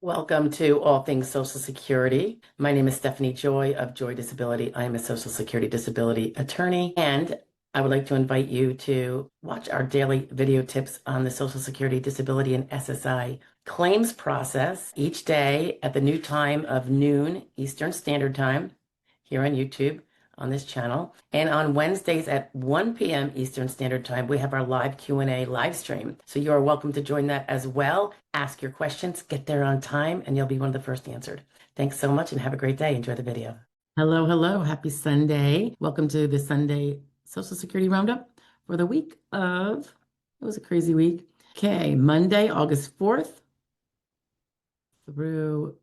Welcome to All Things Social Security. My name is Stephanie Joy of Joy Disability. I am a Social Security disability attorney, and I would like to invite you to watch our daily video tips on the Social Security disability and SSI claims process each day at the new time of noon Eastern Standard Time here on YouTube on this channel. And on Wednesdays at 1 p.m. Eastern Standard Time, we have our live Q&A live stream. So you are welcome to join that as well. Ask your questions, get there on time, and you'll be one of the first answered. Thanks so much and have a great day. Enjoy the video. Hello, hello. Happy Sunday. Welcome to the Sunday Social Security Roundup for the week of, it was a crazy week. Okay, Monday, August 4th through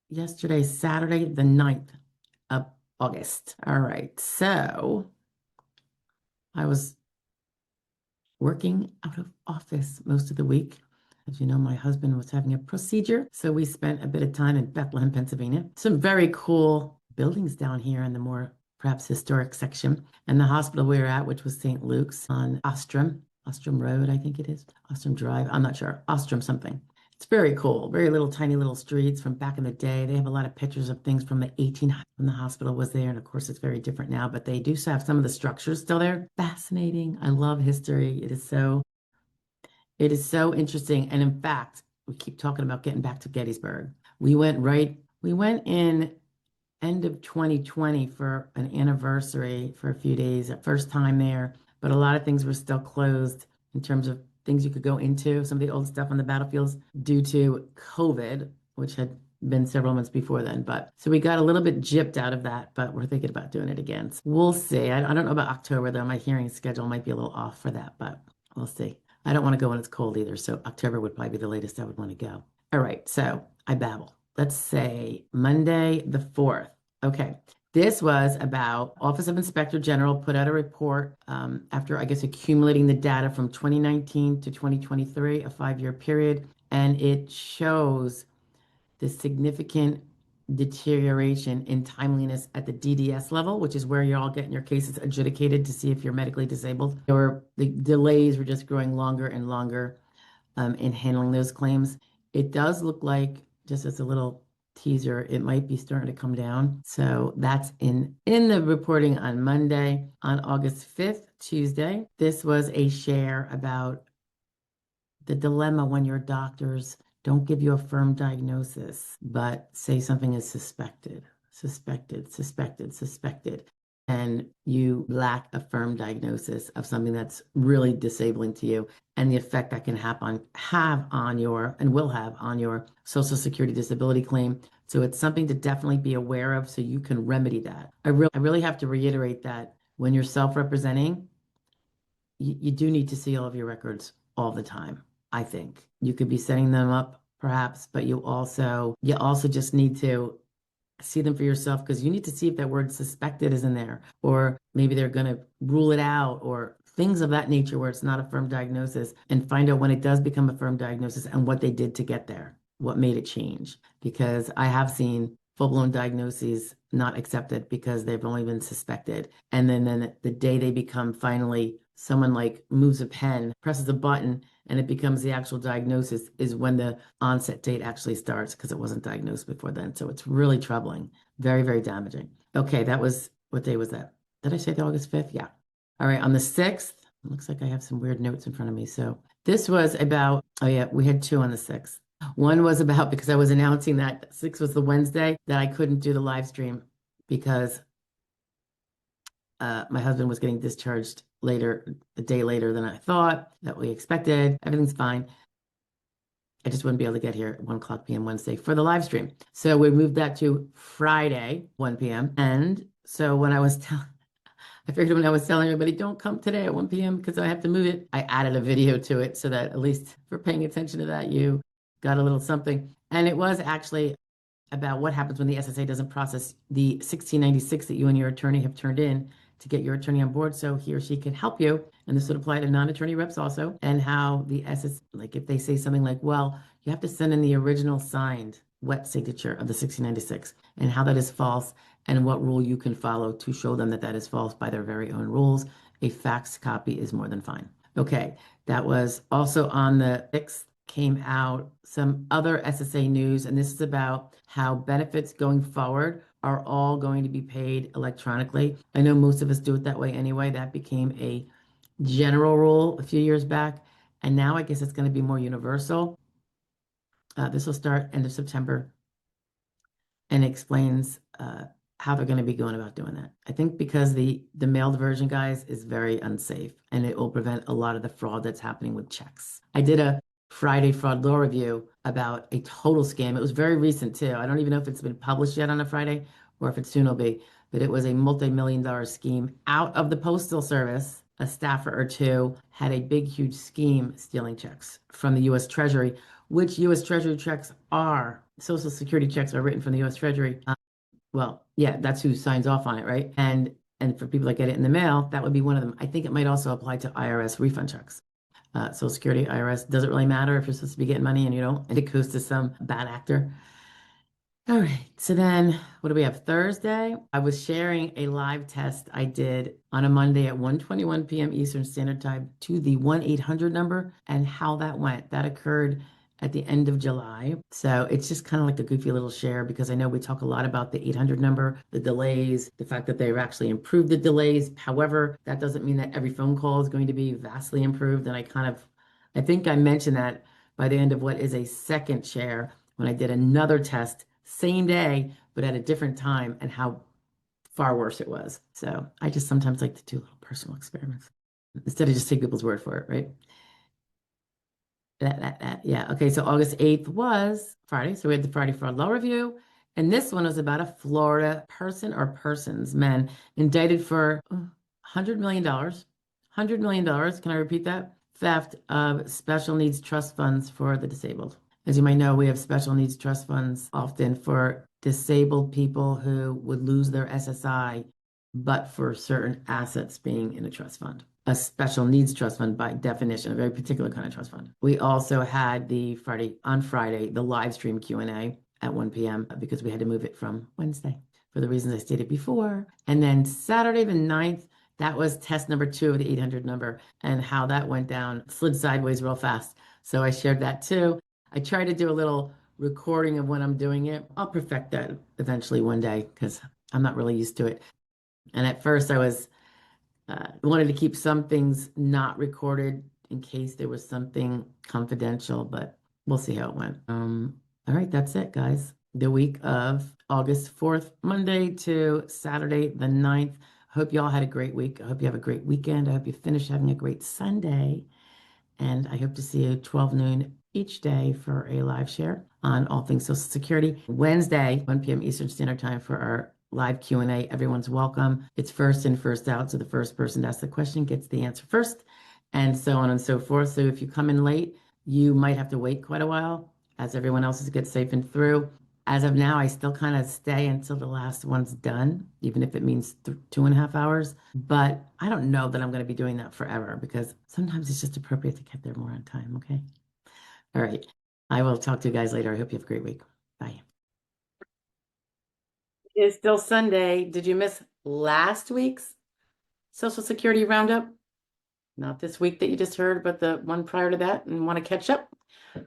yesterday, Saturday, the 9th of August. All right, so I was working out of office most of the week. As you know, my husband was having a procedure, so we spent a bit of time in Bethlehem, Pennsylvania. Some very cool buildings down here in the more perhaps historic section. And the hospital we were at, which was St. Luke's on Ostrom Road, I think it is. Ostrom Drive, I'm not sure. Ostrom something. It's very cool. Very little, tiny little streets from back in the day. They have a lot of pictures of things from the 1800s when the hospital was there. And of course, it's very different now, but they do have some of the structures still there. Fascinating. I love history. It is so interesting. And in fact, we keep talking about getting back to Gettysburg. We went in end of 2020 for an anniversary for a few days, first time there, but a lot of things were still closed in terms of things you could go into, some of the old stuff on the battlefields due to COVID, which had been several months before then. But so we got a little bit gypped out of that, but we're thinking about doing it again. So we'll see. I don't know about October though. My hearing schedule might be a little off for that, but we'll see. I don't want to go when it's cold either. So October would probably be the latest I would want to go. All right. So I babble. Let's say Monday the 4th. Okay. This was about Office of Inspector General put out a report after, I guess, accumulating the data from 2019 to 2023, a 5-year period, and it shows the significant deterioration in timeliness at the DDS level, which is where you're all getting your cases adjudicated to see if you're medically disabled, or the delays were just growing longer and longer in handling those claims. It does look like, just as a little teaser, it might be starting to come down. So that's in the reporting on Monday. On August 5th, Tuesday, this was a share about the dilemma when your doctors don't give you a firm diagnosis, but say something is suspected, and you lack a firm diagnosis of something that's really disabling to you, and the effect that can have on your Social Security disability claim. So it's something to definitely be aware of so you can remedy that. I really have to reiterate that when you're self-representing, you do need to see all of your records all the time. I think you could be setting them up perhaps, but you also just need to see them for yourself, because you need to see if that word suspected is in there, or maybe they're going to rule it out, or things of that nature where it's not a firm diagnosis, and find out when it does become a firm diagnosis and what they did to get there, what made it change. Because I have seen full-blown diagnoses not accepted because they've only been suspected. And then the day they become finally, someone like moves a pen, presses a button, and it becomes the actual diagnosis is when the onset date actually starts, because it wasn't diagnosed before then. So it's really troubling. Very, very damaging. Okay, that was, what day was that? Did I say the August 5th? Yeah. All right, on the 6th, it looks like I have some weird notes in front of me. So this was about, oh yeah, we had two on the 6th. One was about, because I was announcing that 6th was the Wednesday, that I couldn't do the live stream because my husband was getting discharged later, a day later than I thought, that we expected. Everything's fine. I just wouldn't be able to get here at 1 p.m. Wednesday for the live stream. So we moved that to Friday, 1 p.m. And so when I was I figured when I was telling everybody, don't come today at 1 p.m. because I have to move it, I added a video to it so that at least for paying attention to that, you got a little something. And it was actually about what happens when the SSA doesn't process the 1696 that you and your attorney have turned in to get your attorney on board so he or she can help you. And this would apply to non-attorney reps also. And how the like if they say something like, well, you have to send in the original signed wet signature of the 1696, and how that is false, and what rule you can follow to show them that that is false by their very own rules. A faxed copy is more than fine. Okay, that was also on the 6th. came out some other SSA news, and this is about how benefits going forward are all going to be paid electronically. I know most of us do it that way anyway. That became a general rule a few years back, and now I guess it's going to be more universal. This will start end of September and explains how they're going to be going about doing that. I think because the mailed version, guys, is very unsafe and it will prevent a lot of the fraud that's happening with checks. I did a Friday fraud law review about a total scam. It was very recent too. I don't even know if it's been published yet on a Friday or if it soon will be, but it was a multi-million-dollar scheme out of the Postal Service. A staffer or two had a big, huge scheme stealing checks from the U.S. Treasury, which U.S. Treasury checks are. Social Security checks are written from the U.S. Treasury. Well, yeah, that's who signs off on it, right? And for people that get it in the mail, that would be one of them. I think it might also apply to IRS refund checks. Social Security, IRS, doesn't really matter if you're supposed to be getting money and you don't, and it goes to some bad actor. All right, so then what do we have? Thursday, I was sharing a live test I did on a Monday at 1:21 p.m. Eastern Standard Time to the 1-800 number and how that went. That occurred at the end of July. So it's just kind of like a goofy little share because I know we talk a lot about the 800 number, the delays, the fact that they've actually improved the delays. However, that doesn't mean that every phone call is going to be vastly improved. And I think I mentioned that by the end of what is a second share when I did another test, same day, but at a different time, and how far worse it was. So I just sometimes like to do little personal experiments instead of just take people's word for it, right? Yeah. Okay. So August 8th was Friday. So we had the Friday Fraud Law Review. And this one was about a Florida person or persons, men, indicted for $100 million. $100 million. Can I repeat that? Theft of special needs trust funds for the disabled. As you might know, we have special needs trust funds often for disabled people who would lose their SSI, but for certain assets being in a trust fund. A special needs trust fund by definition, a very particular kind of trust fund. We also had on Friday, the live stream Q&A at 1 p.m. because we had to move it from Wednesday for the reasons I stated before. And then Saturday the 9th, that was test number 2 of the 800 number, and how that went down, slid sideways real fast. So I shared that too. I try to do a little recording of when I'm doing it. I'll perfect that eventually one day because I'm not really used to it. And at first I wanted to keep some things not recorded in case there was something confidential, but we'll see how it went. All right, that's it, guys. The week of August 4th, Monday to Saturday the 9th. Hope you all had a great week. I hope you have a great weekend. I hope you finish having a great Sunday. And I hope to see you 12 noon each day for a live share on all things Social Security. Wednesday, 1 p.m. Eastern Standard Time for our live Q&A. Everyone's welcome. It's first in, first out. So the first person to ask the question gets the answer first, and so on and so forth. So if you come in late, you might have to wait quite a while as everyone else gets safe and through. As of now, I still kind of stay until the last one's done, even if it means 2.5 hours. But I don't know that I'm going to be doing that forever because sometimes it's just appropriate to get there more on time. Okay. All right. I will talk to you guys later. I hope you have a great week. Bye. It's still Sunday. Did you miss last week's Social Security roundup? Not this week that you just heard, but the one prior to that, and want to catch up?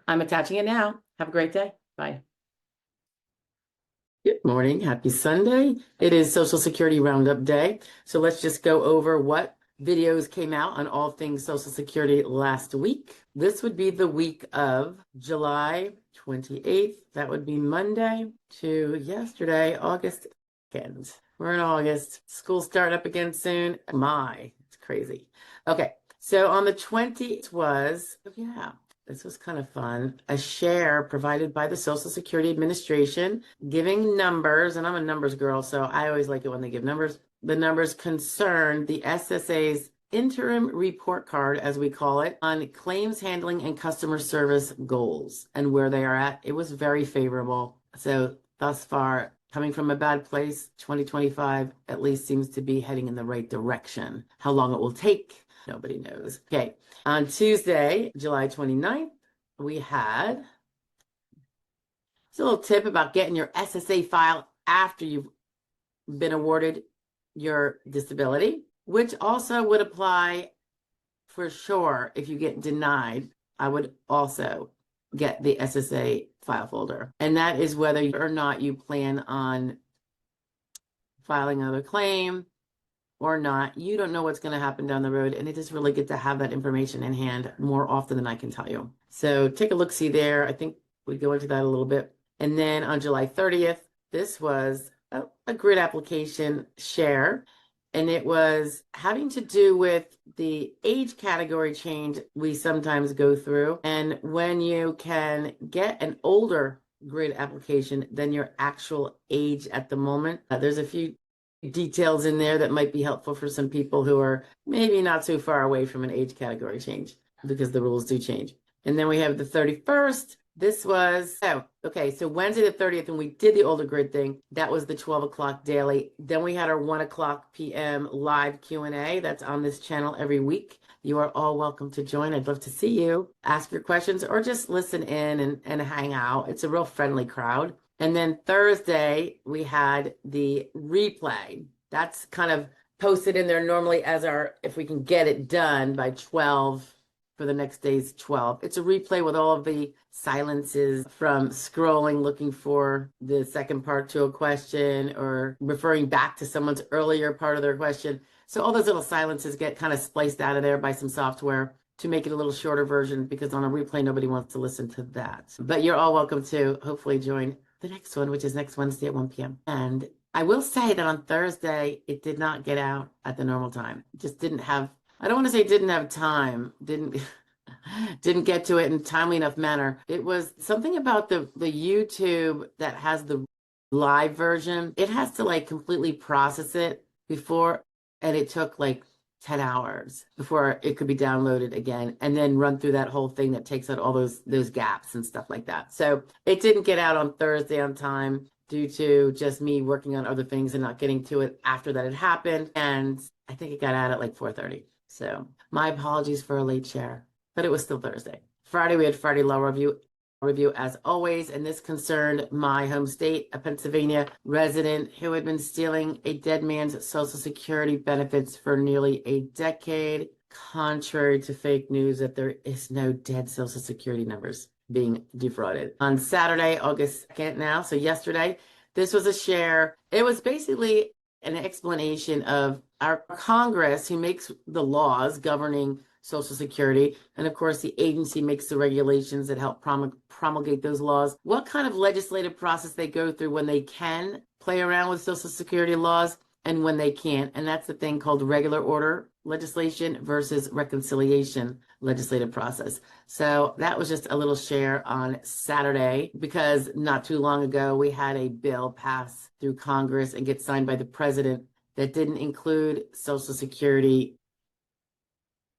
I'm attaching it now. Have a great day. Bye. Good morning. Happy Sunday. It is Social Security Roundup Day. So let's just go over what videos came out on all things Social Security last week. This would be the week of July 28th. That would be Monday to yesterday, August 2nd. We're in August. School start up again soon. It's crazy. Okay. So on the 20th was, this was kind of fun. A share provided by the Social Security Administration giving numbers, and I'm a numbers girl, so I always like it when they give numbers. The numbers concern the SSA's interim report card, as we call it, on claims handling and customer service goals and where they are at. It was very favorable. So thus far, coming from a bad place, 2025 at least seems to be heading in the right direction. How long it will take, nobody knows. Okay. On Tuesday, July 29th, we had a little tip about getting your SSA file after you've been awarded your disability, which also would apply for sure if you get denied. I would also get the SSA file folder. And that is whether or not you plan on filing another claim or not. You don't know what's going to happen down the road, and it is really good to have that information in hand more often than I can tell you. So take a look-see there. I think we go into that a little bit. And then on July 30th, this was a grid application share, and it was having to do with the age category change we sometimes go through. And when you can get an older grid application than your actual age at the moment, there's a few details in there that might be helpful for some people who are maybe not so far away from an age category change, because the rules do change. And then we have the 31st. This was, so Wednesday the 30th, when we did the older grid thing, that was the 12 o'clock daily. Then we had our 1 o'clock p.m. live Q&A. That's on this channel every week. You are all welcome to join. I'd love to see you. Ask your questions or just listen in and hang out. It's a real friendly crowd. And then Thursday, we had the replay. That's kind of posted in there normally as our, if we can get it done by 12 for the next day's 12. It's a replay with all of the silences from scrolling, looking for the second part to a question or referring back to someone's earlier part of their question. So all those little silences get kind of spliced out of there by some software to make it a little shorter version, because on a replay, nobody wants to listen to that. But you're all welcome to hopefully join the next one, which is next Wednesday at 1 p.m. And I will say that on Thursday, it did not get out at the normal time. It just didn't have, I don't want to say didn't have time, didn't get to it in timely enough manner. It was something about the YouTube that has the live version. It has to like completely process it before, and it took like 10 hours before it could be downloaded again, and then run through that whole thing that takes out all those gaps and stuff like that. So it didn't get out on Thursday on time due to just me working on other things and not getting to it after that had happened. And I think it got out at like 4:30. So my apologies for a late share, but it was still Thursday. Friday, we had Friday Law Review as always, and this concerned my home state, a Pennsylvania resident who had been stealing a dead man's Social Security benefits for nearly a decade, contrary to fake news that there is no dead Social Security numbers being defrauded. On Saturday, August 2nd now, so yesterday, this was a share. It was basically an explanation of our Congress, who makes the laws governing Social Security, and of course the agency makes the regulations that help promulgate those laws, what kind of legislative process they go through when they can play around with Social Security laws and when they can't. And that's the thing called regular order legislation versus reconciliation legislative process. So that was just a little share on Saturday, because not too long ago we had a bill pass through Congress and get signed by the president that didn't include Social Security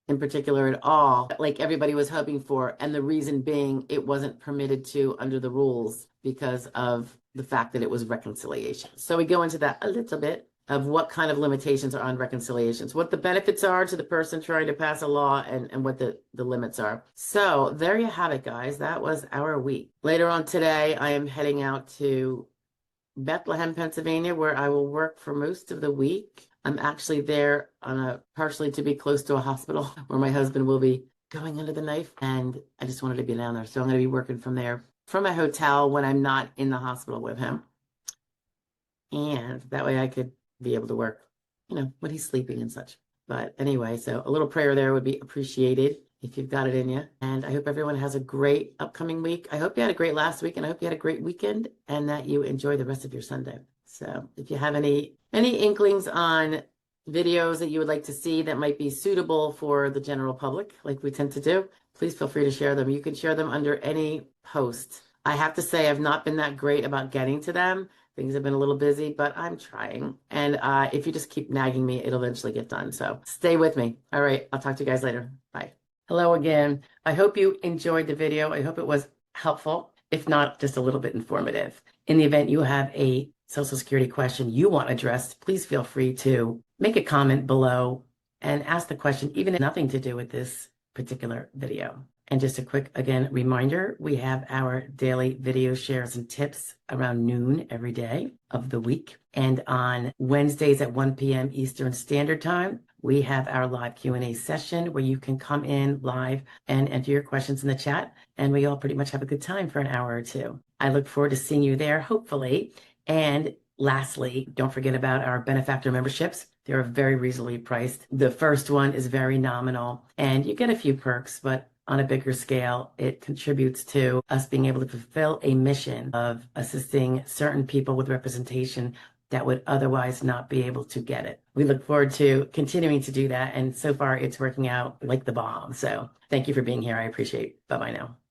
in particular at all, like everybody was hoping for. And the reason being, it wasn't permitted to under the rules because of the fact that it was reconciliation. So we go into that a little bit of what kind of limitations are on reconciliations, what the benefits are to the person trying to pass a law, and what the limits are. So there you have it, guys. That was our week. Later on today, I am heading out to Bethlehem, Pennsylvania, where I will work for most of the week. I'm actually there on partially to be close to a hospital where my husband will be going under the knife, and I just wanted to be down there. So I'm going to be working from there, from a hotel when I'm not in the hospital with him. And that way I could be able to work, when he's sleeping and such. But anyway, so a little prayer there would be appreciated if you've got it in you. And I hope everyone has a great upcoming week. I hope you had a great last week, and I hope you had a great weekend, and that you enjoy the rest of your Sunday. So if you have any inklings on videos that you would like to see that might be suitable for the general public, like we tend to do, please feel free to share them. You can share them under any post. I have to say I've not been that great about getting to them. Things have been a little busy, but I'm trying. And if you just keep nagging me, it'll eventually get done. So stay with me. All right, I'll talk to you guys later. Bye. Hello again. I hope you enjoyed the video. I hope it was helpful, if not just a little bit informative. In the event you have a Social Security question you want addressed, please feel free to make a comment below and ask the question, even if nothing to do with this particular video. And just a quick, again, reminder, we have our daily video shares and tips around noon every day of the week. And on Wednesdays at 1 p.m. Eastern Standard Time, we have our live Q&A session where you can come in live and enter your questions in the chat, and we all pretty much have a good time for an hour or two. I look forward to seeing you there, hopefully. And lastly, don't forget about our benefactor memberships. They're very reasonably priced. The first one is very nominal, and you get a few perks, but on a bigger scale, it contributes to us being able to fulfill a mission of assisting certain people with representation that would otherwise not be able to get it. We look forward to continuing to do that, and so far it's working out like the bomb. So thank you for being here. I appreciate it. Bye-bye now.